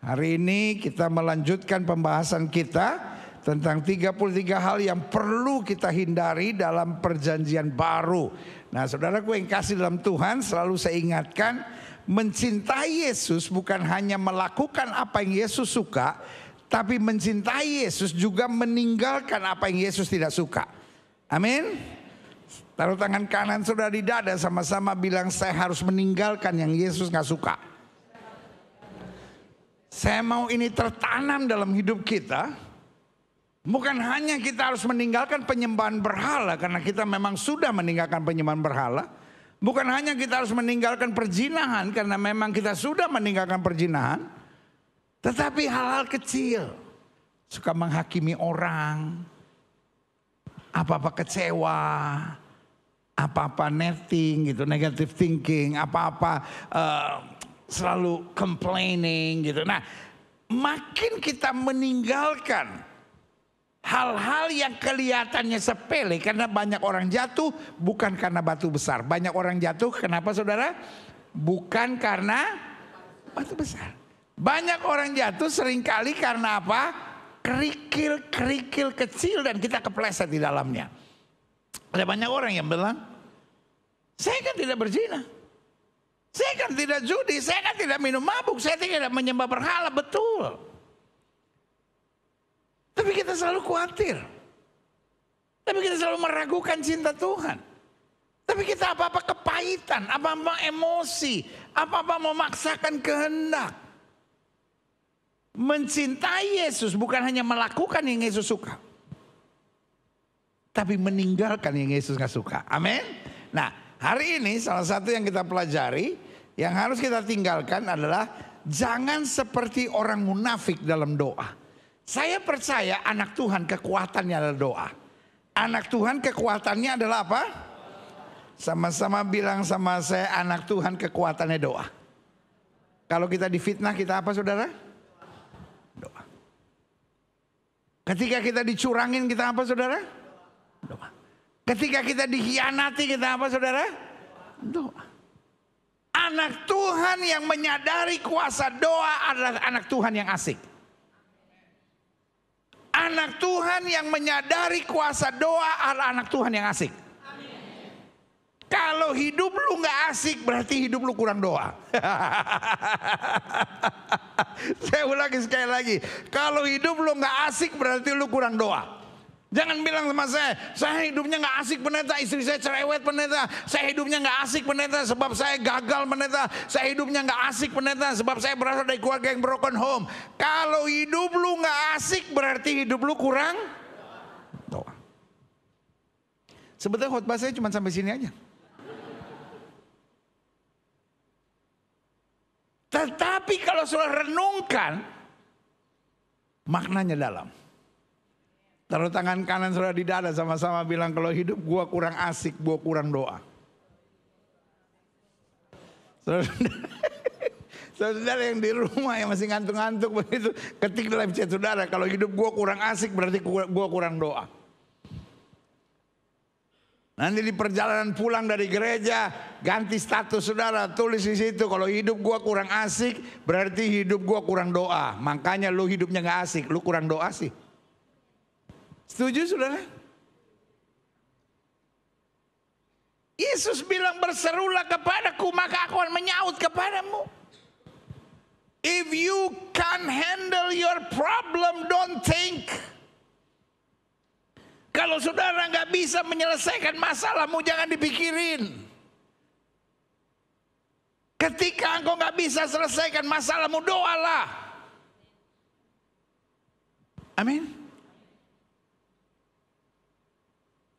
Hari ini kita melanjutkan pembahasan kita tentang 33 hal yang perlu kita hindari dalam perjanjian baru. Nah, saudaraku yang kasih dalam Tuhan, selalu saya ingatkan, mencintai Yesus bukan hanya melakukan apa yang Yesus suka, tapi mencintai Yesus juga meninggalkan apa yang Yesus tidak suka. Amin. Taruh tangan kanan saudara di dada, sama-sama bilang, saya harus meninggalkan yang Yesus gak suka. Saya mau ini tertanam dalam hidup kita. Bukan hanya kita harus meninggalkan penyembahan berhala, karena kita memang sudah meninggalkan penyembahan berhala. Bukan hanya kita harus meninggalkan perzinahan, karena memang kita sudah meninggalkan perzinahan. Tetapi hal-hal kecil, suka menghakimi orang, apa-apa kecewa, apa-apa netting gitu, negative thinking, apa-apa selalu complaining gitu. Nah, makin kita meninggalkan hal-hal yang kelihatannya sepele, karena banyak orang jatuh bukan karena batu besar. Banyak orang jatuh kenapa saudara? Bukan karena batu besar. Banyak orang jatuh seringkali karena apa? Kerikil-kerikil kecil dan kita kepleset di dalamnya. Ada banyak orang yang bilang, saya kan tidak berzina, saya kan tidak judi, saya kan tidak minum mabuk, saya tidak menyembah berhala. Betul. Tapi kita selalu khawatir. Tapi kita selalu meragukan cinta Tuhan. Tapi kita apa-apa kepahitan, apa-apa emosi, apa-apa memaksakan kehendak. Mencintai Yesus bukan hanya melakukan yang Yesus suka, tapi meninggalkan yang Yesus gak suka. Amin. Nah, hari ini salah satu yang kita pelajari, yang harus kita tinggalkan adalah jangan seperti orang munafik dalam doa. Saya percaya anak Tuhan kekuatannya adalah doa. Anak Tuhan kekuatannya adalah apa? Sama-sama bilang sama saya, anak Tuhan kekuatannya doa. Kalau kita difitnah, kita apa saudara? Doa. Ketika kita dicurangin, kita apa saudara? Doa. Ketika kita dikhianati, kita apa saudara? Doa. Anak Tuhan yang menyadari kuasa doa adalah anak Tuhan yang asik. Anak Tuhan yang menyadari kuasa doa adalah anak Tuhan yang asik. Amin. Kalau hidup lu gak asik, berarti hidup lu kurang doa. Saya ulangi sekali lagi. Kalau hidup lu gak asik, berarti lu kurang doa. Jangan bilang sama saya hidupnya gak asik pendeta, istri saya cerewet pendeta, saya hidupnya gak asik pendeta sebab saya gagal pendeta, saya hidupnya gak asik pendeta sebab saya berasal dari keluarga yang broken home. Kalau hidup lu gak asik, berarti hidup lu kurang doa. Sebetulnya khotbah saya cuma sampai sini aja. Tetapi kalau sudah renungkan, maknanya dalam. Taruh tangan kanan saudara di dada, sama-sama bilang, kalau hidup gua kurang asik, gua kurang doa. Saudara yang di rumah yang masih ngantuk-ngantuk begitu, ketik dalam chat saudara, kalau hidup gua kurang asik berarti gua kurang doa. Nanti di perjalanan pulang dari gereja, ganti status saudara, tulis di situ, kalau hidup gua kurang asik berarti hidup gua kurang doa. Makanya lu hidupnya gak asik, lu kurang doa sih. Setuju saudara? Yesus bilang, berserulah kepadaku maka aku akan menyaut kepadamu. If you can't handle your problem, don't think. Kalau saudara gak bisa menyelesaikan masalahmu, jangan dipikirin. Ketika engkau gak bisa selesaikan masalahmu, doalah. Amin.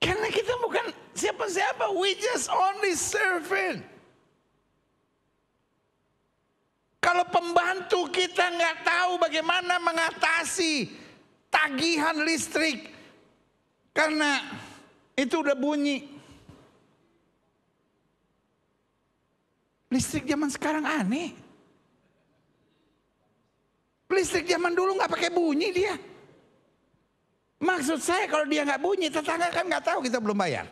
Karena kita bukan siapa-siapa, we just only servant. Kalau pembantu kita nggak tahu bagaimana mengatasi tagihan listrik, karena itu udah bunyi. Listrik zaman sekarang aneh. Listrik zaman dulu nggak pakai bunyi dia. Maksud saya kalau dia nggak bunyi, tetangga kan nggak tahu kita belum bayar.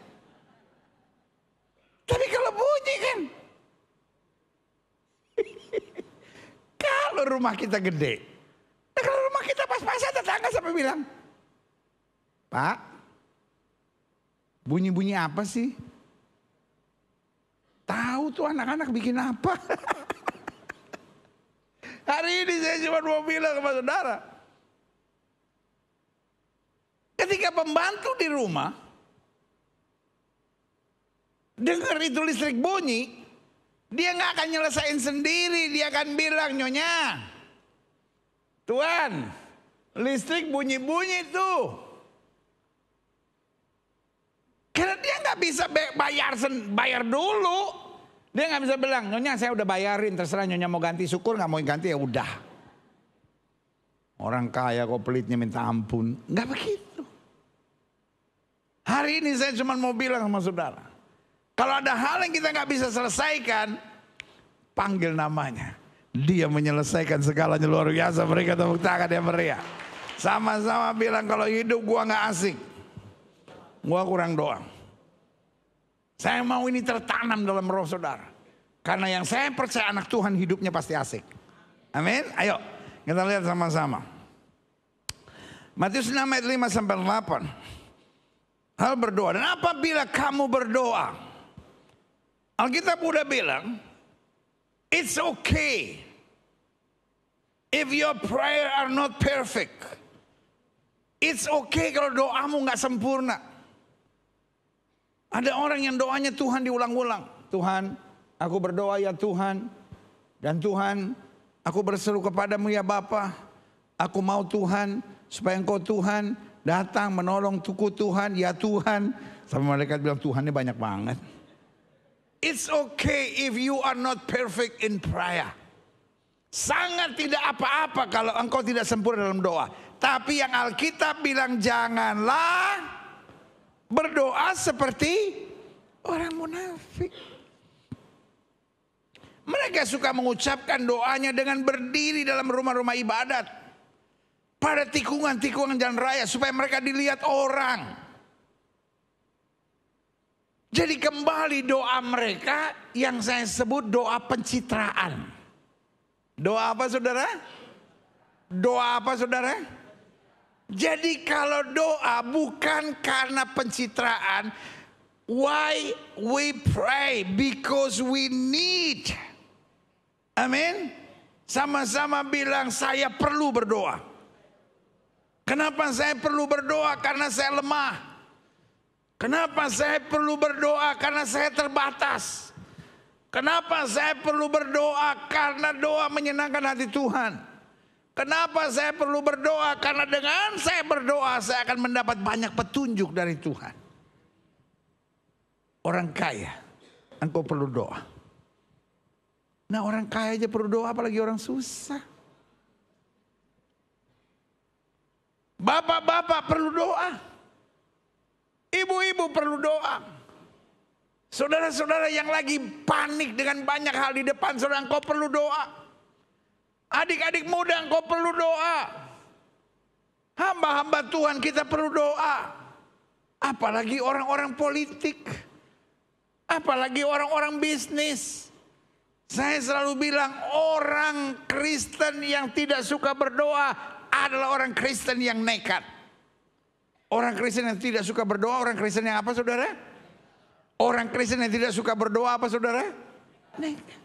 Tapi kalau bunyi kan, kalau kalau rumah kita gede? Nah, kalau rumah kita pas-pasan, tetangga sampai bilang, Pak, bunyi-bunyi apa sih? Tahu tuh anak-anak bikin apa. Hari ini saya cuma mau bilang kepada saudara, ketika pembantu di rumah dengar itu listrik bunyi, dia nggak akan nyelesain sendiri. Dia akan bilang, Nyonya, Tuan, listrik bunyi-bunyi tuh. Karena dia nggak bisa bayar dulu. Dia nggak bisa bilang, Nyonya saya udah bayarin, terserah Nyonya mau ganti, syukur, nggak mau ganti ya udah. Orang kaya kok pelitnya minta ampun. Nggak begitu. Hari ini saya cuma mau bilang sama saudara, kalau ada hal yang kita nggak bisa selesaikan, panggil namanya. Dia menyelesaikan segalanya, luar biasa. Mereka tepuk tangan yang meriah. Sama-sama bilang, kalau hidup gua nggak asik, gua kurang doa. Saya mau ini tertanam dalam roh saudara. Karena yang saya percaya anak Tuhan hidupnya pasti asik. Amin. Ayo kita lihat sama-sama. Matius 6 ayat 5 sampai 8. Hal berdoa. Dan apabila kamu berdoa, Alkitab udah bilang, it's okay if your prayer are not perfect. It's okay kalau doamu nggak sempurna. Ada orang yang doanya Tuhan diulang-ulang. Tuhan, aku berdoa ya Tuhan. Dan Tuhan, aku berseru kepadamu ya Bapa. Aku mau Tuhan, supaya Engkau Tuhan datang menolong tuku Tuhan, ya Tuhan. Sama malaikat bilang, Tuhannya banyak banget. It's okay if you are not perfect in prayer. Sangat tidak apa-apa kalau engkau tidak sempurna dalam doa. Tapi yang Alkitab bilang, janganlah berdoa seperti orang munafik. Mereka suka mengucapkan doanya dengan berdiri dalam rumah-rumah ibadat, pada tikungan-tikungan jalan raya, supaya mereka dilihat orang. Jadi kembali doa mereka yang saya sebut doa pencitraan. Doa apa saudara? Doa apa saudara? Jadi kalau doa bukan karena pencitraan, why we pray? Because we need. Amin. Sama-sama bilang, saya perlu berdoa. Kenapa saya perlu berdoa? Karena saya lemah. Kenapa saya perlu berdoa? Karena saya terbatas. Kenapa saya perlu berdoa? Karena doa menyenangkan hati Tuhan. Kenapa saya perlu berdoa? Karena dengan saya berdoa, saya akan mendapat banyak petunjuk dari Tuhan. Orang kaya, engkau perlu doa. Nah, orang kaya aja perlu doa, apalagi orang susah. Bapak-bapak perlu doa. Ibu-ibu perlu doa. Saudara-saudara yang lagi panik dengan banyak hal di depan saudara, engkau perlu doa. Adik-adik muda, engkau perlu doa. Hamba-hamba Tuhan kita perlu doa. Apalagi orang-orang politik. Apalagi orang-orang bisnis. Saya selalu bilang, orang Kristen yang tidak suka berdoa adalah orang Kristen yang nekat. Orang Kristen yang tidak suka berdoa, orang Kristen yang apa saudara? Orang Kristen yang tidak suka berdoa apa saudara? Nekat.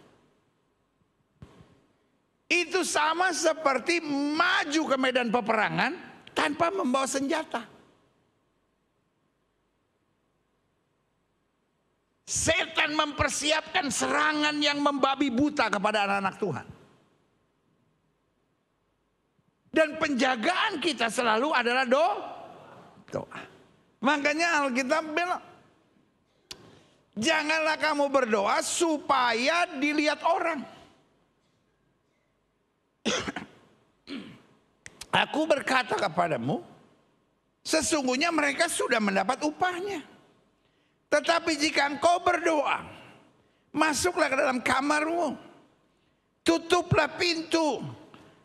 Itu sama seperti maju ke medan peperangan tanpa membawa senjata. Setan mempersiapkan serangan yang membabi buta kepada anak-anak Tuhan. Dan penjagaan kita selalu adalah doa. Makanya Alkitab bilang, janganlah kamu berdoa supaya dilihat orang. Aku berkata kepadamu, sesungguhnya mereka sudah mendapat upahnya. Tetapi jika engkau berdoa, masuklah ke dalam kamarmu, tutuplah pintu,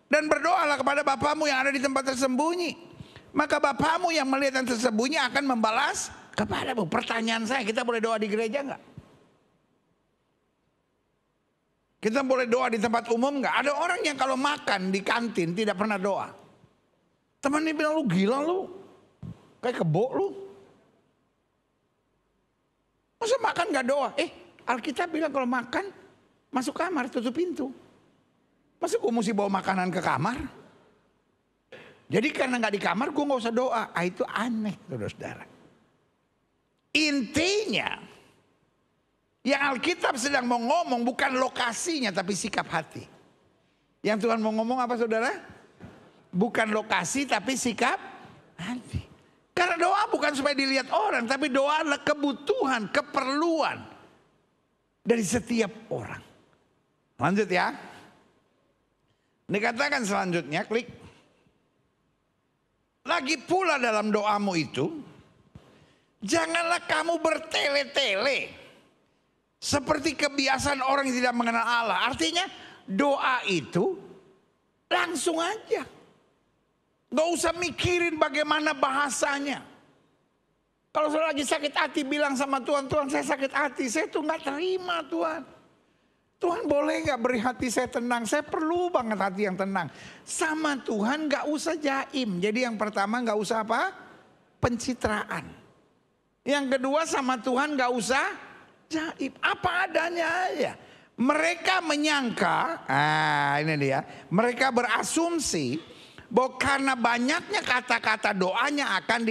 dan berdoalah kepada Bapamu yang ada di tempat tersembunyi. Maka Bapamu yang melihat yang tersembunyi akan membalas kepadamu. Pertanyaan saya, kita boleh doa di gereja enggak? Kita boleh doa di tempat umum nggak? Ada orang yang kalau makan di kantin tidak pernah doa. Temannya bilang, lu gila lu. Kayak kebo lu. Masa makan nggak doa? Alkitab bilang kalau makan masuk kamar tutup pintu. Masa gue mesti bawa makanan ke kamar? Jadi karena nggak di kamar gue nggak usah doa. Itu aneh, saudara-saudara. Intinya, yang Alkitab sedang mau ngomong bukan lokasinya tapi sikap hati. Yang Tuhan mau ngomong apa, saudara? Bukan lokasi tapi sikap hati. Karena doa bukan supaya dilihat orang, tapi doa adalah kebutuhan, keperluan dari setiap orang. Lanjut ya. Dikatakan selanjutnya, klik. Lagi pula dalam doamu itu, janganlah kamu bertele-tele seperti kebiasaan orang yang tidak mengenal Allah. Artinya doa itu langsung aja. Gak usah mikirin bagaimana bahasanya. Kalau saya lagi sakit hati bilang sama Tuhan, Tuhan saya sakit hati, saya tuh gak terima Tuhan. Tuhan boleh gak beri hati saya tenang, saya perlu banget hati yang tenang. Sama Tuhan gak usah jaim. Jadi yang pertama gak usah apa? Pencitraan. Yang kedua sama Tuhan gak usah jaim. Apa adanya aja. Mereka menyangka, ini dia. Mereka berasumsi bahwa karena banyaknya kata-kata doanya akan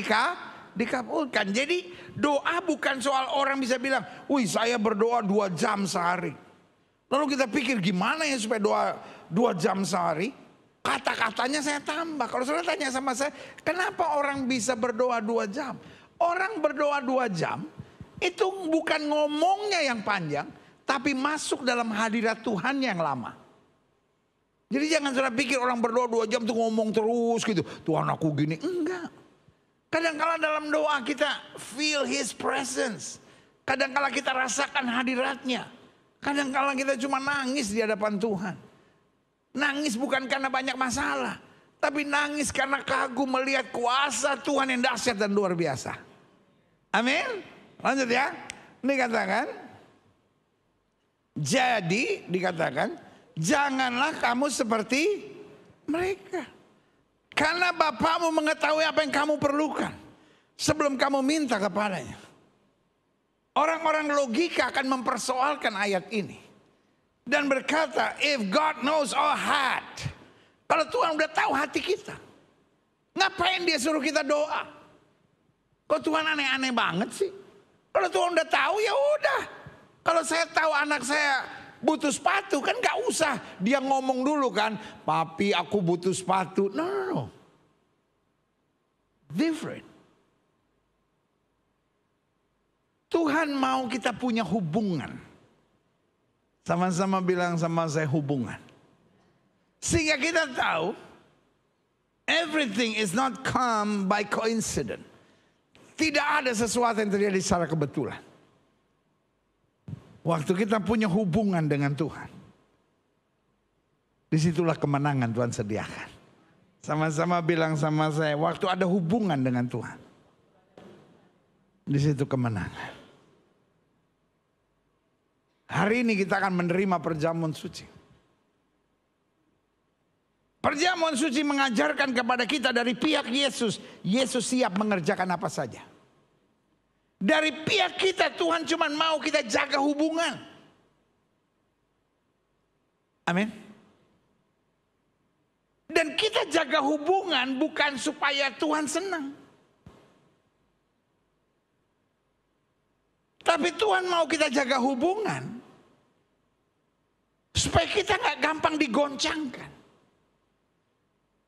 dikabulkan. Jadi doa bukan soal orang bisa bilang, wih saya berdoa 2 jam sehari. Lalu kita pikir gimana ya supaya doa 2 jam sehari? Kata-katanya saya tambah. Kalau saudara tanya sama saya, kenapa orang bisa berdoa 2 jam? Orang berdoa 2 jam itu bukan ngomongnya yang panjang, tapi masuk dalam hadirat Tuhan yang lama. Jadi jangan saudara pikir orang berdoa 2 jam tuh ngomong terus gitu. Tuhan aku gini, enggak. Kadang-kala dalam doa kita feel His presence. Kadang-kala kita rasakan hadiratnya. Kadang-kala kita cuma nangis di hadapan Tuhan. Nangis bukan karena banyak masalah, tapi nangis karena kagum melihat kuasa Tuhan yang dahsyat dan luar biasa. Amin. Lanjut ya. Dikatakan, jadi dikatakan, janganlah kamu seperti mereka. Karena Bapamu mengetahui apa yang kamu perlukan sebelum kamu minta kepadanya. Orang-orang logika akan mempersoalkan ayat ini. Dan berkata, if God knows our heart. Kalau Tuhan udah tahu hati kita, ngapain dia suruh kita doa? Kok Tuhan aneh-aneh banget sih? Kalau Tuhan udah tahu ya udah. Kalau saya tahu anak saya butuh sepatu kan gak usah dia ngomong dulu kan. Papi aku butuh sepatu. No. Different. Tuhan mau kita punya hubungan. Sama-sama bilang sama saya hubungan. Sehingga kita tahu everything is not come by coincidence. Tidak ada sesuatu yang terjadi secara kebetulan. Waktu kita punya hubungan dengan Tuhan, disitulah kemenangan Tuhan sediakan. Sama-sama bilang sama saya, waktu ada hubungan dengan Tuhan, di situ kemenangan. Hari ini kita akan menerima perjamuan suci. Perjamuan suci mengajarkan kepada kita dari pihak Yesus. Yesus siap mengerjakan apa saja. Dari pihak kita Tuhan cuma mau kita jaga hubungan. Amin. Dan kita jaga hubungan bukan supaya Tuhan senang. Tapi Tuhan mau kita jaga hubungan supaya kita gak gampang digoncangkan.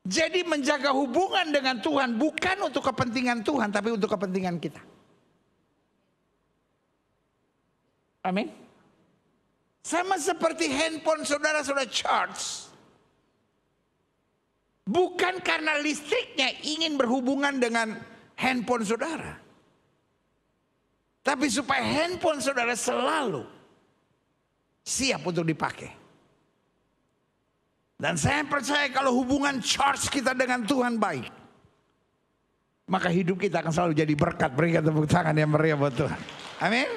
Jadi menjaga hubungan dengan Tuhan bukan untuk kepentingan Tuhan, tapi untuk kepentingan kita. Amin. Sama seperti handphone saudara-saudara charge. Bukan karena listriknya ingin berhubungan dengan handphone saudara. Tapi supaya handphone saudara selalu siap untuk dipakai. Dan saya percaya kalau hubungan charge kita dengan Tuhan baik, maka hidup kita akan selalu jadi berkat. Berikan tepuk tangan yang meriah buat Tuhan. Amin.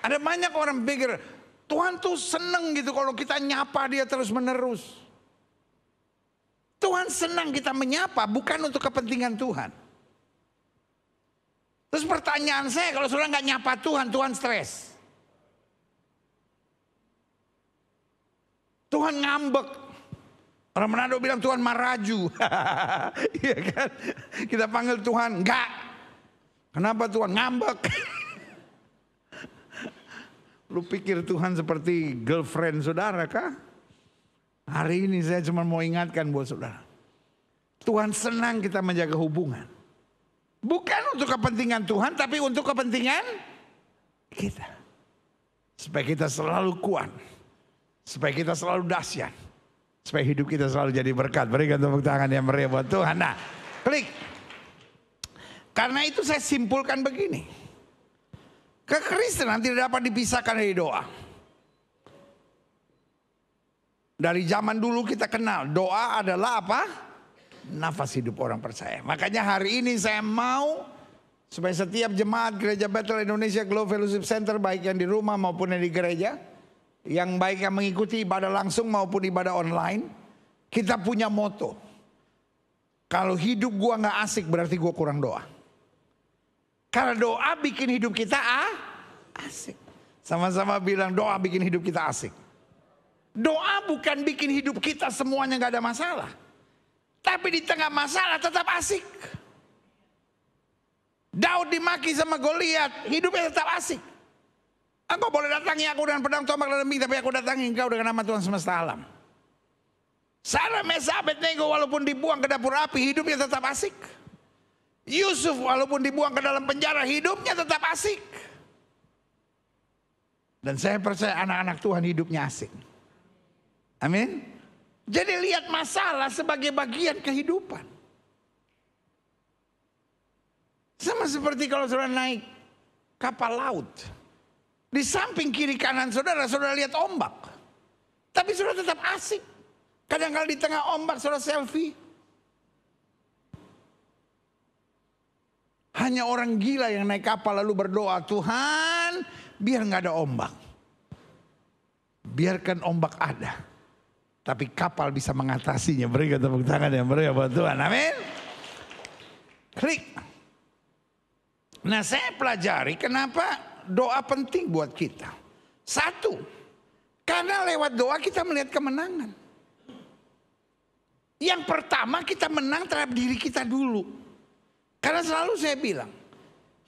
Ada banyak orang pikir Tuhan tuh seneng gitu kalau kita nyapa dia terus menerus. Tuhan senang kita menyapa bukan untuk kepentingan Tuhan. Terus pertanyaan saya, kalau saudara nggak nyapa Tuhan, Tuhan stres. Tuhan ngambek. Orang Manado bilang Tuhan maraju. Iya kan? Kita panggil Tuhan, enggak. Kenapa Tuhan ngambek? Lu pikir Tuhan seperti girlfriend saudara kah? Hari ini saya cuma mau ingatkan buat saudara. Tuhan senang kita menjaga hubungan. Bukan untuk kepentingan Tuhan, tapi untuk kepentingan kita. Supaya kita selalu kuat. Supaya kita selalu dahsyat. Supaya hidup kita selalu jadi berkat. Berikan tepuk tangan yang meriah buat Tuhan. Nah, klik. Karena itu saya simpulkan begini. Kekristenan tidak dapat dipisahkan dari doa. Dari zaman dulu kita kenal doa adalah apa? Nafas hidup orang percaya. Makanya hari ini saya mau supaya setiap jemaat Gereja Bethel Indonesia Global Fellowship Center, baik yang di rumah maupun yang di gereja, yang baik yang mengikuti ibadah langsung maupun ibadah online, kita punya moto. Kalau hidup gua nggak asik berarti gua kurang doa. Karena doa bikin hidup kita asik. Sama-sama bilang doa bikin hidup kita asik. Doa bukan bikin hidup kita semuanya gak ada masalah. Tapi di tengah masalah tetap asik. Daud dimaki sama Goliat, hidupnya tetap asik. Engkau boleh datangi aku dengan pedang, tombak, dan demi, tapi aku datangi engkau dengan nama Tuhan semesta alam. Sarah, Mesa, Abednego walaupun dibuang ke dapur api, hidupnya tetap asik. Yusuf walaupun dibuang ke dalam penjara, hidupnya tetap asik. Dan saya percaya anak-anak Tuhan hidupnya asik. Amin. Jadi lihat masalah sebagai bagian kehidupan. Sama seperti kalau saudara naik kapal laut. Di samping kiri kanan saudara, saudara lihat ombak. Tapi saudara tetap asik. Kadang-kadang di tengah ombak saudara selfie. Hanya orang gila yang naik kapal lalu berdoa, Tuhan biar gak ada ombak. Biarkan ombak ada. Tapi kapal bisa mengatasinya. Berikan tepuk tangan yang meriah buat Tuhan. Amin. Klik. Nah, saya pelajari kenapa doa penting buat kita. Satu, karena lewat doa kita melihat kemenangan. Yang pertama kita menang terhadap diri kita dulu. Karena selalu saya bilang,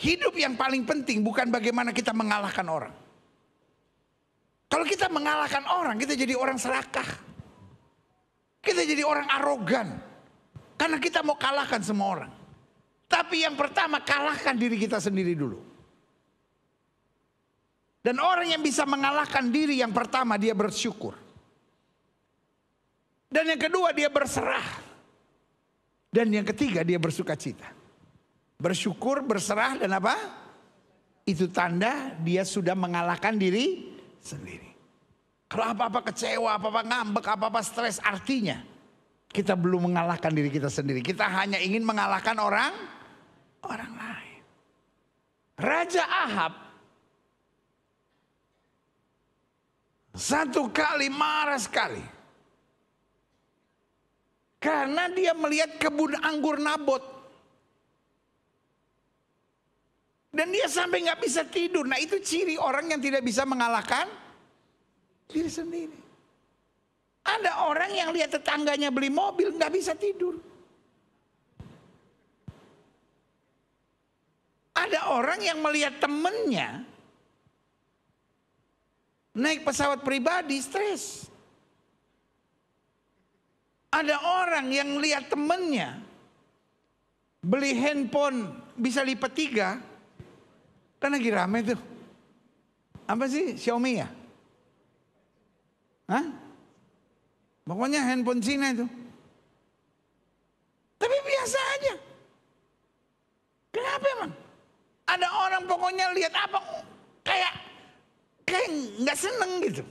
hidup yang paling penting bukan bagaimana kita mengalahkan orang. Kalau kita mengalahkan orang, kita jadi orang serakah. Kita jadi orang arogan. Karena kita mau kalahkan semua orang. Tapi yang pertama, kalahkan diri kita sendiri dulu. Dan orang yang bisa mengalahkan diri yang pertama, dia bersyukur. Dan yang kedua, dia berserah. Dan yang ketiga, dia bersuka cita. Bersyukur, berserah, dan apa? Itu tanda dia sudah mengalahkan diri sendiri. Kalau apa-apa kecewa, apa-apa ngambek, apa-apa stres, artinya kita belum mengalahkan diri kita sendiri. Kita hanya ingin mengalahkan orang lain. Raja Ahab satu kali marah sekali. Karena dia melihat kebun anggur Nabot. Dan dia sampai gak bisa tidur. Nah, itu ciri orang yang tidak bisa mengalahkan diri sendiri. Ada orang yang lihat tetangganya beli mobil gak bisa tidur. Ada orang yang melihat temennya naik pesawat pribadi stres. Ada orang yang lihat temennya beli handphone bisa lipat 3. Kan lagi rame tuh. Apa sih? Xiaomi ya? Hah? Pokoknya handphone Cina itu. Tapi biasa aja. Kenapa emang? Ada orang pokoknya lihat apa kayak nggak seneng gitu.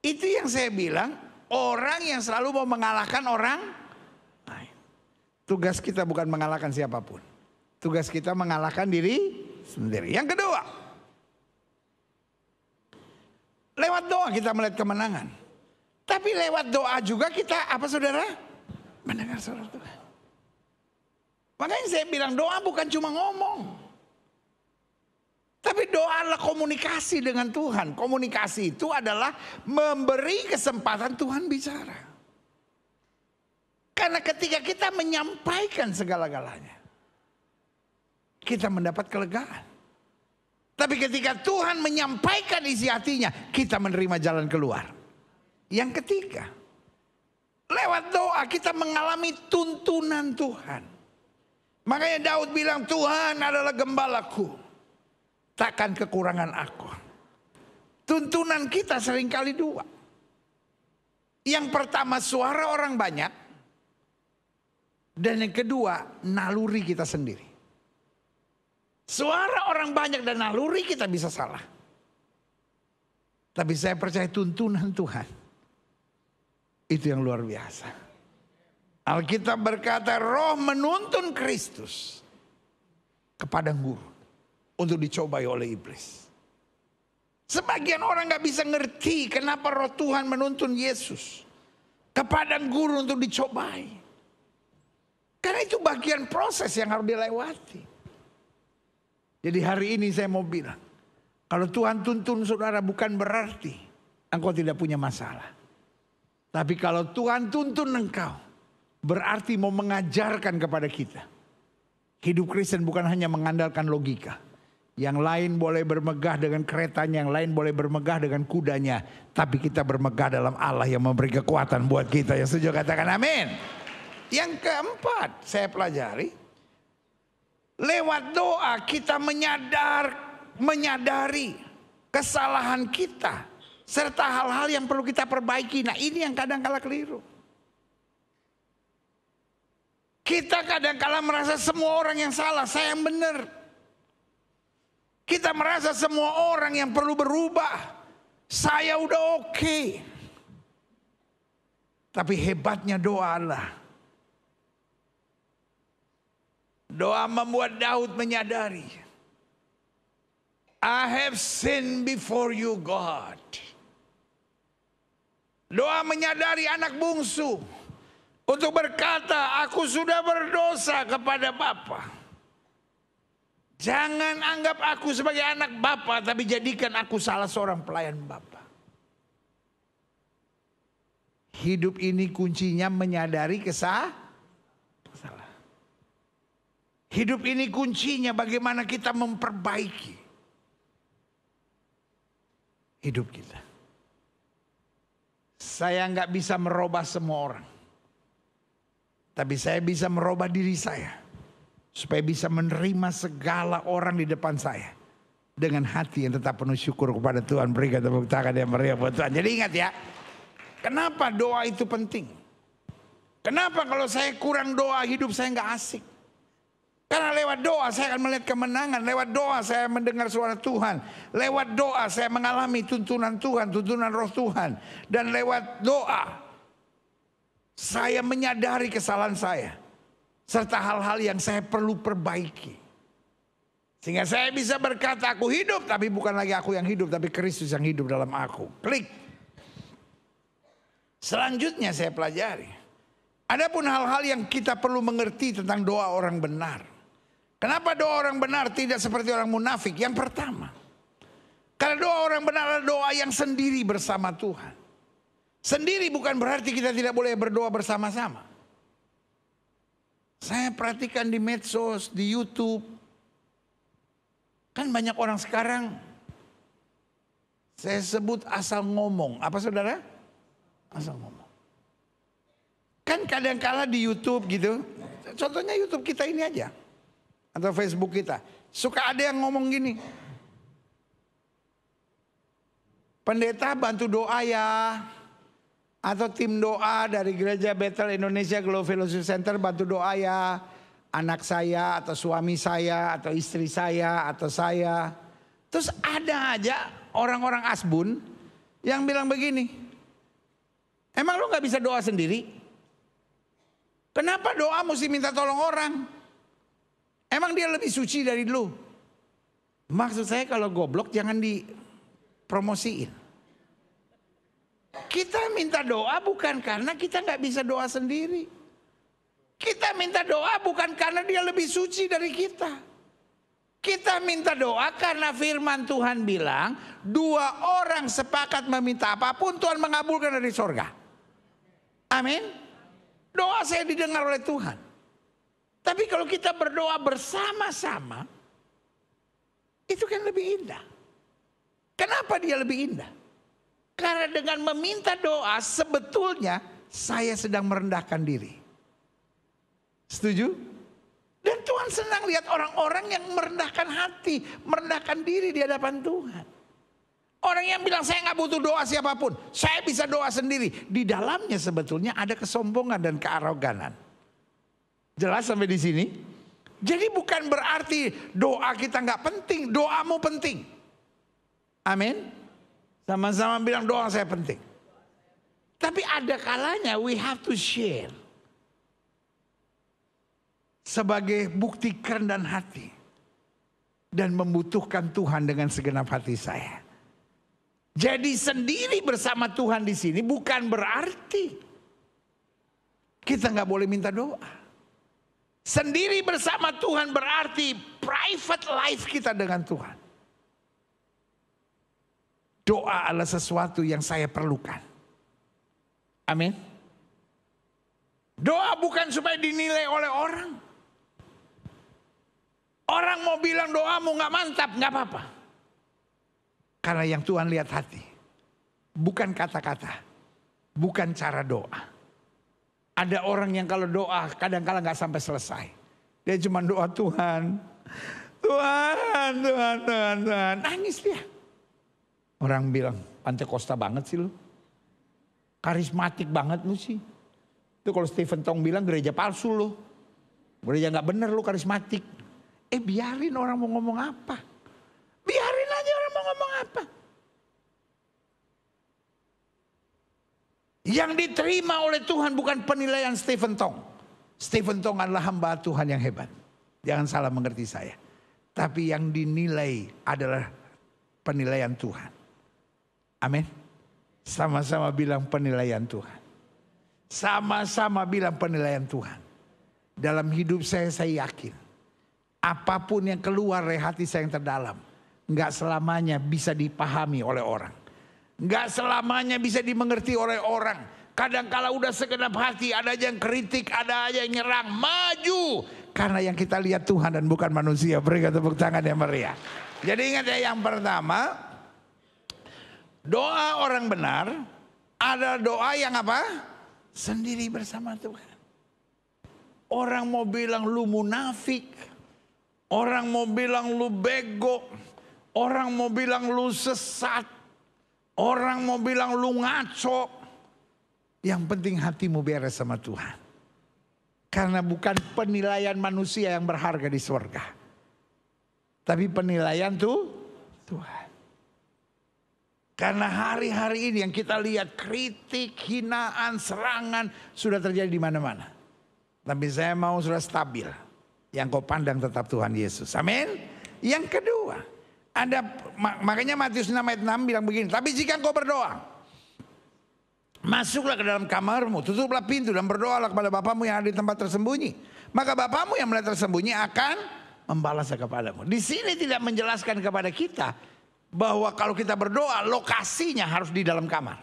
Itu yang saya bilang, orang yang selalu mau mengalahkan orang lain. Tugas kita bukan mengalahkan siapapun. Tugas kita mengalahkan diri sendiri. Yang kedua, Lewat doa kita melihat kemenangan. Tapi lewat doa juga kita apa saudara? Mendengar suara Tuhan. Makanya saya bilang doa bukan cuma ngomong. Tapi doa adalah komunikasi dengan Tuhan. Komunikasi itu adalah memberi kesempatan Tuhan bicara. Karena ketika kita menyampaikan segala-galanya, kita mendapat kelegaan. Tapi ketika Tuhan menyampaikan isi hatinya, kita menerima jalan keluar. Yang ketiga, lewat doa kita mengalami tuntunan Tuhan. Makanya Daud bilang, Tuhan adalah gembalaku, takkan kekurangan aku. Tuntunan kita seringkali dua. Yang pertama suara orang banyak. Dan yang kedua naluri kita sendiri. Suara orang banyak dan naluri kita bisa salah. Tapi saya percaya tuntunan Tuhan itu yang luar biasa. Alkitab berkata roh menuntun Kristus ke padang gurun untuk dicobai oleh iblis. Sebagian orang gak bisa ngerti kenapa roh Tuhan menuntun Yesus ke padang gurun untuk dicobai. Karena itu bagian proses yang harus dilewati. Jadi hari ini saya mau bilang, kalau Tuhan tuntun saudara bukan berarti engkau tidak punya masalah. Tapi kalau Tuhan tuntun engkau, berarti mau mengajarkan kepada kita. Hidup Kristen bukan hanya mengandalkan logika. Yang lain boleh bermegah dengan keretanya, yang lain boleh bermegah dengan kudanya. Tapi kita bermegah dalam Allah yang memberi kekuatan buat kita. Yang setuju katakan amin. Yang keempat saya pelajari, lewat doa kita menyadari kesalahan kita serta hal-hal yang perlu kita perbaiki. Nah ini yang kadang-kala keliru. Kita kadang-kala merasa semua orang yang salah, saya yang benar. Kita merasa semua orang yang perlu berubah, saya udah oke. Tapi hebatnya doa Allah. Doa membuat Daud menyadari, I have sinned before you God. Doa menyadari anak bungsu untuk berkata, aku sudah berdosa kepada Bapa. Jangan anggap aku sebagai anak Bapa, tapi jadikan aku salah seorang pelayan Bapa. Hidup ini kuncinya menyadari kesalahan. Hidup ini kuncinya bagaimana kita memperbaiki hidup kita. Saya nggak bisa merubah semua orang. Tapi saya bisa merubah diri saya. Supaya bisa menerima segala orang di depan saya. Dengan hati yang tetap penuh syukur kepada Tuhan. Berikan tepuk tangan yang meriah buat Tuhan. Jadi ingat ya. Kenapa doa itu penting? Kenapa kalau saya kurang doa hidup saya nggak asik? Karena lewat doa saya akan melihat kemenangan. Lewat doa saya mendengar suara Tuhan. Lewat doa saya mengalami tuntunan Tuhan, tuntunan roh Tuhan. Dan lewat doa saya menyadari kesalahan saya. Serta hal-hal yang saya perlu perbaiki. Sehingga saya bisa berkata aku hidup. Tapi bukan lagi aku yang hidup. Tapi Kristus yang hidup dalam aku. Klik. Selanjutnya saya pelajari. Adapun hal-hal yang kita perlu mengerti tentang doa orang benar. Kenapa doa orang benar tidak seperti orang munafik? Yang pertama, karena doa orang benar adalah doa yang sendiri bersama Tuhan. Sendiri bukan berarti kita tidak boleh berdoa bersama-sama. Saya perhatikan di medsos, di YouTube. Kan banyak orang sekarang, saya sebut asal ngomong. Apa saudara? Asal ngomong. Kan kadang-kala di YouTube gitu, contohnya YouTube kita ini aja. Atau Facebook kita. Suka ada yang ngomong gini. Pendeta bantu doa ya. Atau tim doa dari Gereja Bethel Indonesia Global Fellowship Center bantu doa ya. Anak saya atau suami saya atau istri saya atau saya. Terus ada aja orang-orang asbun yang bilang begini. Emang lu gak bisa doa sendiri? Kenapa doa mesti minta tolong orang? Emang dia lebih suci dari lu? Maksud saya kalau goblok jangan dipromosiin. Kita minta doa bukan karena kita nggak bisa doa sendiri. Kita minta doa bukan karena dia lebih suci dari kita. Kita minta doa karena firman Tuhan bilang, 2 orang sepakat meminta apapun Tuhan mengabulkan dari sorga. Amin. Doa saya didengar oleh Tuhan. Tapi kalau kita berdoa bersama-sama, itu kan lebih indah. Kenapa dia lebih indah? Karena dengan meminta doa sebetulnya saya sedang merendahkan diri. Setuju? Dan Tuhan senang lihat orang-orang yang merendahkan hati, merendahkan diri di hadapan Tuhan. Orang yang bilang saya nggak butuh doa siapapun, saya bisa doa sendiri. Di dalamnya sebetulnya ada kesombongan dan kearoganan. Jelas sampai di sini? Jadi bukan berarti doa kita nggak penting, doamu penting. Amin. Sama-sama bilang doa saya penting. Tapi ada kalanya we have to share. Sebagai bukti kerendahan hati. Dan membutuhkan Tuhan dengan segenap hati saya. Jadi sendiri bersama Tuhan di sini bukan berarti kita nggak boleh minta doa. Sendiri bersama Tuhan berarti private life kita dengan Tuhan. Doa adalah sesuatu yang saya perlukan. Amin. Doa bukan supaya dinilai oleh orang. Orang mau bilang doamu nggak mantap, nggak apa-apa. Karena yang Tuhan lihat hati. Bukan kata-kata. Bukan cara doa. Ada orang yang kalau doa kadang-kala gak sampai selesai. Dia cuma doa Tuhan. Tuhan, Tuhan, Tuhan, Tuhan. Nangis dia. Orang bilang Pantekosta banget sih lu. Karismatik banget lu sih. Itu kalau Stephen Tong bilang gereja palsu lu. Gereja gak bener lu karismatik. Biarin orang mau ngomong apa. Biarin aja orang mau ngomong apa. Yang diterima oleh Tuhan bukan penilaian Stephen Tong. Stephen Tong adalah hamba Tuhan yang hebat. Jangan salah mengerti saya. Tapi yang dinilai adalah penilaian Tuhan. Amin. Sama-sama bilang penilaian Tuhan. Sama-sama bilang penilaian Tuhan. Dalam hidup saya yakin. Apapun yang keluar dari hati saya yang terdalam. Enggak selamanya bisa dipahami oleh orang. Enggak selamanya bisa dimengerti oleh orang. Kadang-kala udah segenap hati, ada aja yang kritik, ada aja yang nyerang. Maju. Karena yang kita lihat Tuhan dan bukan manusia. Berikan tepuk tangan yang meriah. Jadi ingat ya, yang pertama, doa orang benar ada doa yang apa? Sendiri bersama Tuhan. Orang mau bilang lu munafik. Orang mau bilang lu bego. Orang mau bilang lu sesat. Orang mau bilang lu ngaco. Yang penting hatimu beres sama Tuhan. Karena bukan penilaian manusia yang berharga di surga. Tapi penilaian Tuhan. Karena hari-hari ini yang kita lihat kritik, hinaan, serangan sudah terjadi di mana-mana. Tapi saya mau sudah stabil. Yang kau pandang tetap Tuhan Yesus. Amin. Yang kedua. Makanya Matius 6 ayat 6 bilang begini. Tapi jika engkau berdoa. Masuklah ke dalam kamarmu. Tutuplah pintu dan berdoalah kepada Bapamu yang ada di tempat tersembunyi. Maka Bapamu yang melihat tersembunyi akan membalasnya kepadamu. Di sini tidak menjelaskan kepada kita. Bahwa kalau kita berdoa lokasinya harus di dalam kamar.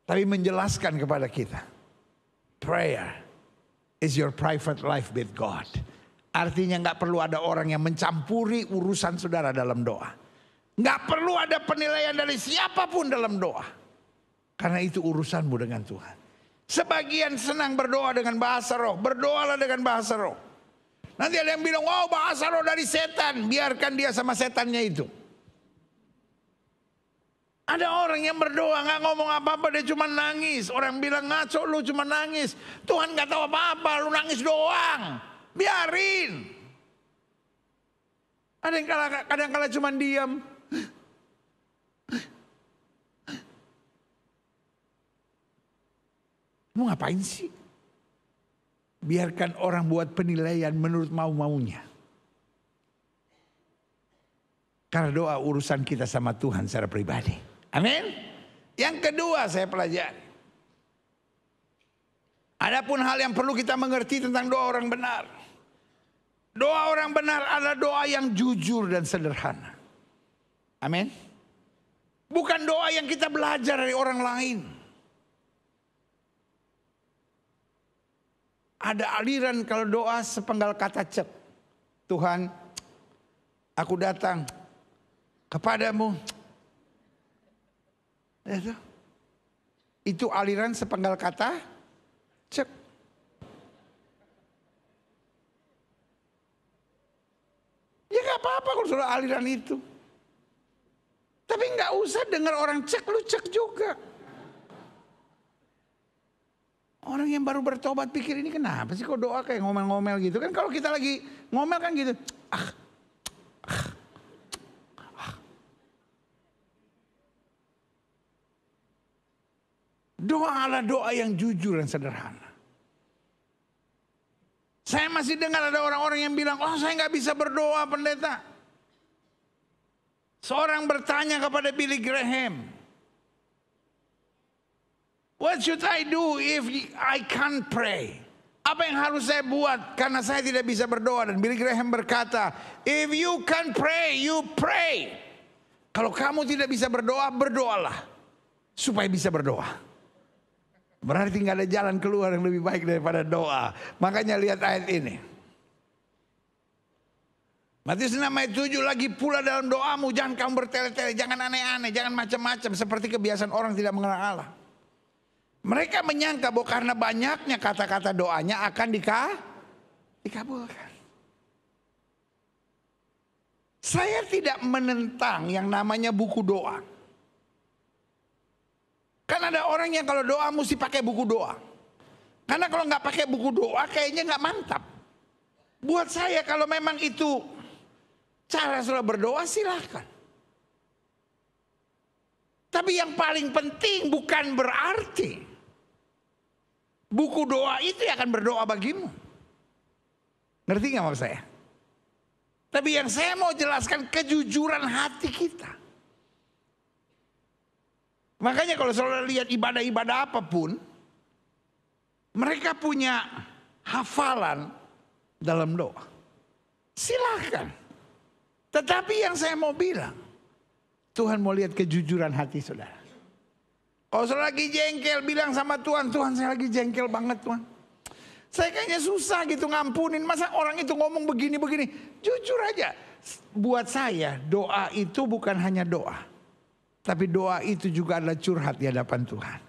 Tapi menjelaskan kepada kita. Prayer is your private life with God. Artinya gak perlu ada orang yang mencampuri urusan saudara dalam doa. Gak perlu ada penilaian dari siapapun dalam doa. Karena itu urusanmu dengan Tuhan. Sebagian senang berdoa dengan bahasa roh. Berdoalah dengan bahasa roh. Nanti ada yang bilang, wow bahasa roh dari setan. Biarkan dia sama setannya itu. Ada orang yang berdoa gak ngomong apa-apa, dia cuma nangis. Orang bilang ngaco lu cuma nangis. Tuhan gak tahu apa-apa, lu nangis doang. Biarin. Ada yang kadang-kala cuma diam. Mau ngapain sih? Biarkan orang buat penilaian menurut mau-maunya. Karena doa urusan kita sama Tuhan secara pribadi. Amin. Yang kedua saya pelajari. Adapun hal yang perlu kita mengerti tentang doa orang benar. Doa orang benar adalah doa yang jujur dan sederhana. Amin. Bukan doa yang kita belajar dari orang lain. Ada aliran kalau doa sepenggal kata cek. Tuhan, aku datang kepadamu. Itu aliran sepenggal kata cek. Ya gak apa-apa kalau sudah aliran itu. Tapi gak usah dengar orang cek, lu cek juga. Orang yang baru bertobat pikir ini kenapa sih kok doa kayak ngomel-ngomel gitu kan. Kalau kita lagi ngomel kan gitu. Doa adalah doa yang jujur dan sederhana. Saya masih dengar ada orang-orang yang bilang, oh saya gak bisa berdoa pendeta. Seorang bertanya kepada Billy Graham, what should I do if I can't pray? Apa yang harus saya buat karena saya tidak bisa berdoa? Dan Billy Graham berkata, if you can pray, you pray. Kalau kamu tidak bisa berdoa, berdoalah supaya bisa berdoa. Berarti nggak ada jalan keluar yang lebih baik daripada doa. Makanya lihat ayat ini. Matius 6 ayat 7, lagi pula dalam doamu jangan kamu bertele-tele, jangan aneh-aneh, jangan macam-macam seperti kebiasaan orang tidak mengenal Allah. Mereka menyangka bahwa karena banyaknya kata-kata doanya akan dikabulkan. Saya tidak menentang yang namanya buku doa. Kan ada orang yang kalau doa mesti pakai buku doa. Karena kalau nggak pakai buku doa kayaknya nggak mantap. Buat saya kalau memang itu cara saudara berdoa silahkan. Tapi yang paling penting bukan berarti buku doa itu akan berdoa bagimu. Ngerti nggak maksud saya? Tapi yang saya mau jelaskan kejujuran hati kita. Makanya kalau saudara lihat ibadah-ibadah apapun, mereka punya hafalan dalam doa. Silahkan. Tetapi yang saya mau bilang, Tuhan mau lihat kejujuran hati saudara. Kalau saudara lagi jengkel, bilang sama Tuhan, Tuhan saya lagi jengkel banget Tuhan. Saya kayaknya susah gitu ngampunin, masa orang itu ngomong begini-begini. Jujur aja, buat saya doa itu bukan hanya doa. Tapi doa itu juga adalah curhat di hadapan Tuhan.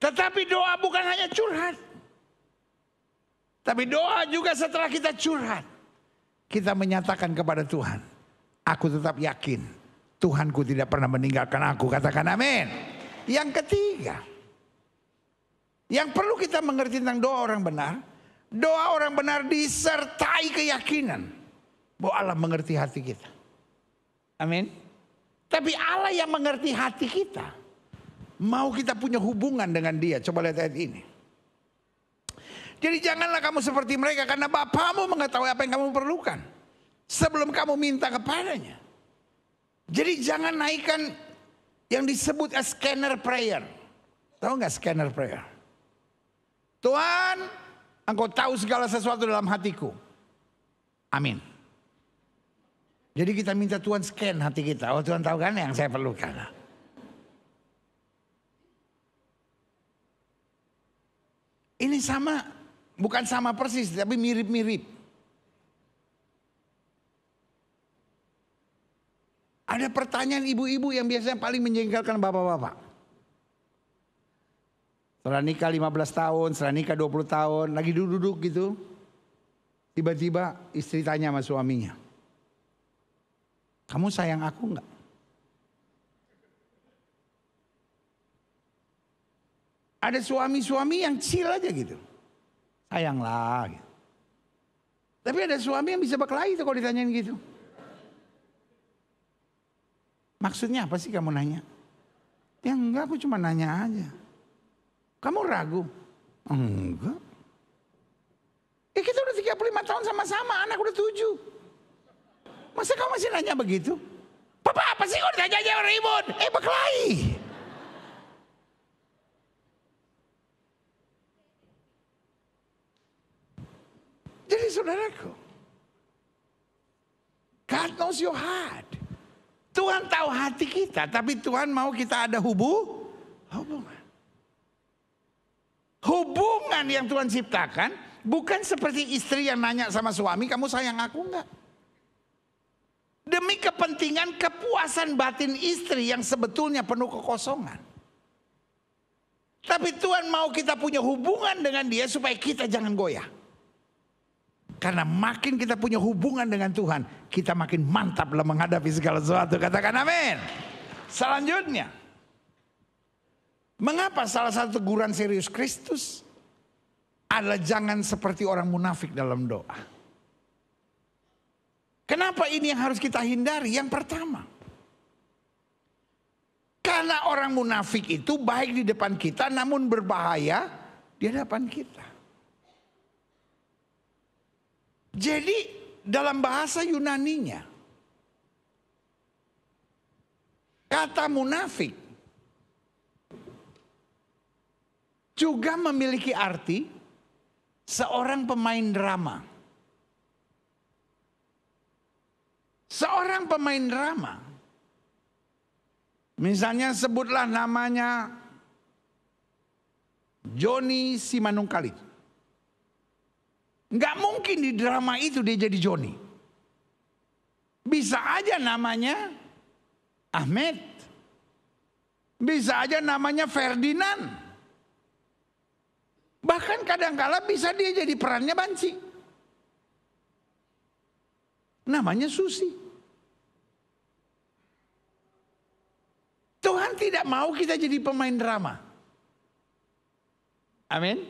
Tetapi doa bukan hanya curhat. Tapi doa juga setelah kita curhat. Kita menyatakan kepada Tuhan. Aku tetap yakin Tuhanku tidak pernah meninggalkan aku. Katakan amin. Yang ketiga. Yang perlu kita mengerti tentang doa orang benar. Doa orang benar disertai keyakinan. Bahwa Allah mengerti hati kita. Amin. Tapi Allah yang mengerti hati kita. Mau kita punya hubungan dengan dia. Coba lihat ayat ini. Jadi janganlah kamu seperti mereka. Karena Bapamu mengetahui apa yang kamu perlukan. Sebelum kamu minta kepadanya. Jadi jangan naikkan yang disebut a scanner prayer. Tahu gak scanner prayer? Tuhan, Engkau tahu segala sesuatu dalam hatiku. Amin. Jadi kita minta Tuhan scan hati kita. Oh Tuhan tahu kan yang saya perlukan. Ini sama, bukan sama persis tapi mirip-mirip. Ada pertanyaan ibu-ibu yang biasanya paling menjengkelkan bapak-bapak. Setelah nikah 15 tahun, setelah nikah 20 tahun, lagi duduk-duduk gitu. Tiba-tiba istri tanya sama suaminya. Kamu sayang aku enggak? Ada suami-suami yang chill aja gitu. Sayanglah. Gitu. Tapi ada suami yang bisa berkelahi tuh kalau ditanyain gitu. Maksudnya apa sih kamu nanya? Ya enggak, aku cuma nanya aja. Kamu ragu? Enggak. Ya kita udah 35 tahun sama-sama, anak udah 7. Masa kamu masih nanya begitu? Papa apa sih kok ditanya ribut? Berkelahi. Jadi saudaraku, God knows your heart. Tuhan tahu hati kita, tapi Tuhan mau kita ada hubungan. Hubungan yang Tuhan ciptakan bukan seperti istri yang nanya sama suami, kamu sayang aku enggak? Demi kepentingan kepuasan batin istri yang sebetulnya penuh kekosongan. Tapi Tuhan mau kita punya hubungan dengan dia supaya kita jangan goyah. Karena makin kita punya hubungan dengan Tuhan, kita makin mantap dalam menghadapi segala sesuatu. Katakan amin. Selanjutnya, mengapa salah satu teguran serius Kristus adalah jangan seperti orang munafik dalam doa? Kenapa ini yang harus kita hindari? Yang pertama, karena orang munafik itu baik di depan kita namun berbahaya di hadapan kita. Jadi dalam bahasa Yunaninya, kata munafik juga memiliki arti seorang pemain drama. Seorang pemain drama, misalnya sebutlah namanya Joni Simanungkalit. Nggak mungkin di drama itu dia jadi Joni. Bisa aja namanya Ahmed. Bisa aja namanya Ferdinand. Bahkan kadang-kala bisa dia jadi perannya Banci. Namanya Susi. Tuhan tidak mau kita jadi pemain drama. Amin.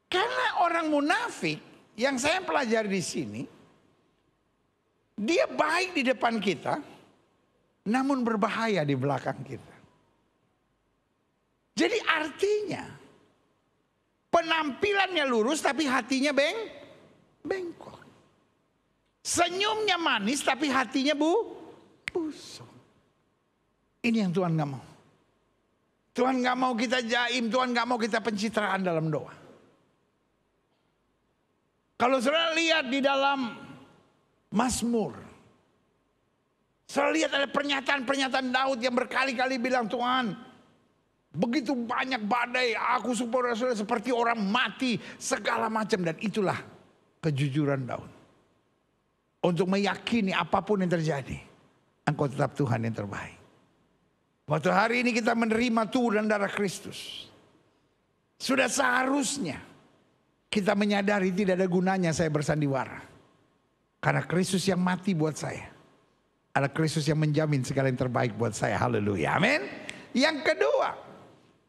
Karena orang munafik yang saya pelajari di sini, dia baik di depan kita, namun berbahaya di belakang kita. Jadi artinya, penampilannya lurus tapi hatinya bengkok. Senyumnya manis tapi hatinya busuk. Ini yang Tuhan gak mau. Tuhan gak mau kita jaim, Tuhan gak mau kita pencitraan dalam doa. Kalau saudara lihat di dalam Mazmur, saudara lihat ada pernyataan-pernyataan Daud yang berkali-kali bilang, Tuhan, begitu banyak badai, aku saudara seperti orang mati, segala macam. Dan itulah kejujuran Daud. Untuk meyakini apapun yang terjadi, engkau tetap Tuhan yang terbaik. Waktu hari ini kita menerima tubuh dan darah Kristus, sudah seharusnya kita menyadari tidak ada gunanya saya bersandiwara. Karena Kristus yang mati buat saya adalah Kristus yang menjamin segala yang terbaik buat saya. Haleluya. Amin. Yang kedua,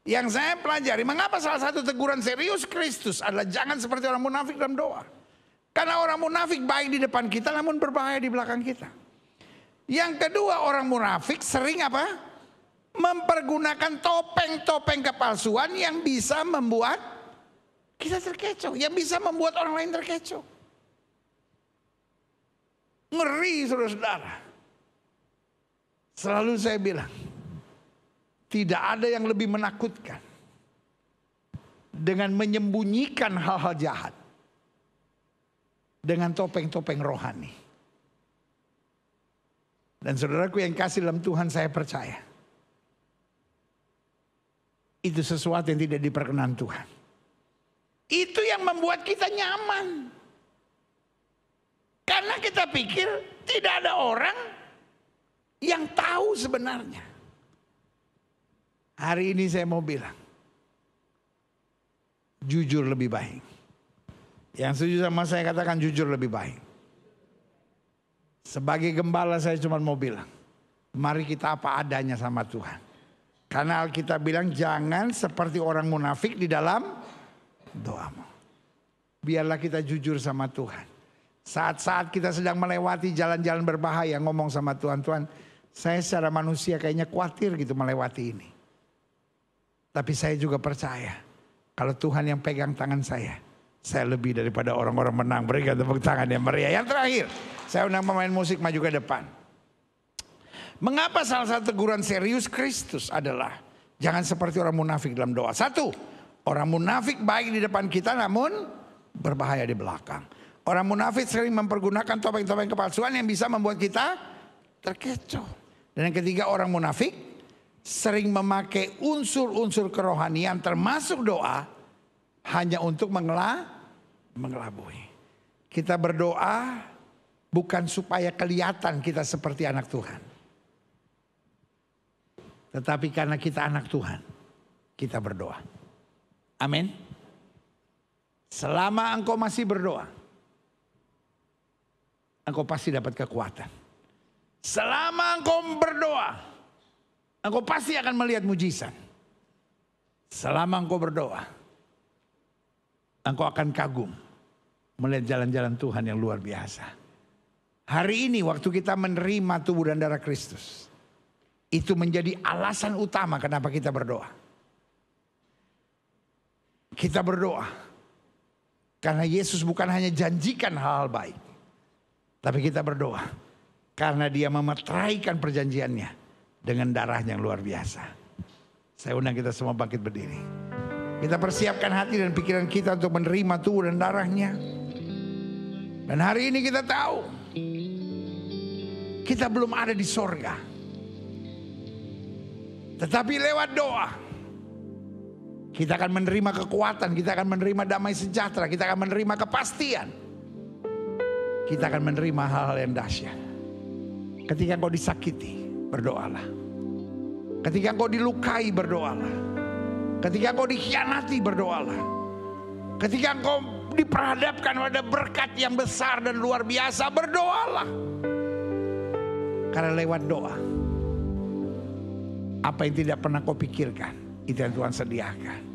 yang saya pelajari, mengapa salah satu teguran serius Kristus adalah jangan seperti orang munafik dalam doa. Karena orang munafik baik di depan kita namun berbahaya di belakang kita. Yang kedua, orang munafik sering apa? Mempergunakan topeng-topeng kepalsuan yang bisa membuat kita terkecoh, yang bisa membuat orang lain terkecoh. Ngeri saudara-saudara. Selalu saya bilang, tidak ada yang lebih menakutkan dengan menyembunyikan hal-hal jahat dengan topeng-topeng rohani. Dan saudaraku yang kasih dalam Tuhan, saya percaya itu sesuatu yang tidak diperkenan Tuhan. Itu yang membuat kita nyaman. Karena kita pikir tidak ada orang yang tahu sebenarnya. Hari ini saya mau bilang, jujur lebih baik. Yang setuju sama saya katakan jujur lebih baik. Sebagai gembala saya cuma mau bilang, mari kita apa adanya sama Tuhan. Karena Alkitab bilang jangan seperti orang munafik di dalam doamu. Biarlah kita jujur sama Tuhan. Saat-saat kita sedang melewati jalan-jalan berbahaya, ngomong sama Tuhan, Tuhan, saya secara manusia kayaknya khawatir gitu melewati ini. Tapi saya juga percaya kalau Tuhan yang pegang tangan saya lebih daripada orang-orang menang. Berikan tepuk tangan yang meriah. Yang terakhir, saya undang pemain musik maju ke depan. Mengapa salah satu teguran serius Kristus adalah jangan seperti orang munafik dalam doa. Satu, orang munafik baik di depan kita namun berbahaya di belakang. Orang munafik sering mempergunakan topeng-topeng kepalsuan yang bisa membuat kita terkecoh. Dan yang ketiga, orang munafik sering memakai unsur-unsur kerohanian termasuk doa hanya untuk mengelabui. Kita berdoa bukan supaya kelihatan kita seperti anak Tuhan. Tetapi karena kita anak Tuhan, kita berdoa. Amin. Selama engkau masih berdoa, engkau pasti dapat kekuatan. Selama engkau berdoa, engkau pasti akan melihat mujizat. Selama engkau berdoa, engkau akan kagum melihat jalan-jalan Tuhan yang luar biasa. Hari ini waktu kita menerima tubuh dan darah Kristus, itu menjadi alasan utama kenapa kita berdoa. Kita berdoa karena Yesus bukan hanya janjikan hal-hal baik, tapi kita berdoa karena Dia memeteraikan perjanjiannya dengan darahnya yang luar biasa. Saya undang kita semua bangkit berdiri. Kita persiapkan hati dan pikiran kita untuk menerima tubuh dan darahnya. Dan hari ini kita tahu kita belum ada di sorga. Tetapi lewat doa kita akan menerima kekuatan, kita akan menerima damai sejahtera, kita akan menerima kepastian. Kita akan menerima hal-hal yang dahsyat. Ketika engkau disakiti, berdoalah. Ketika engkau dilukai, berdoalah. Ketika engkau dikhianati, berdoalah. Ketika engkau diperhadapkan pada berkat yang besar dan luar biasa, berdoalah. Karena lewat doa, apa yang tidak pernah kau pikirkan, itu yang Tuhan sediakan.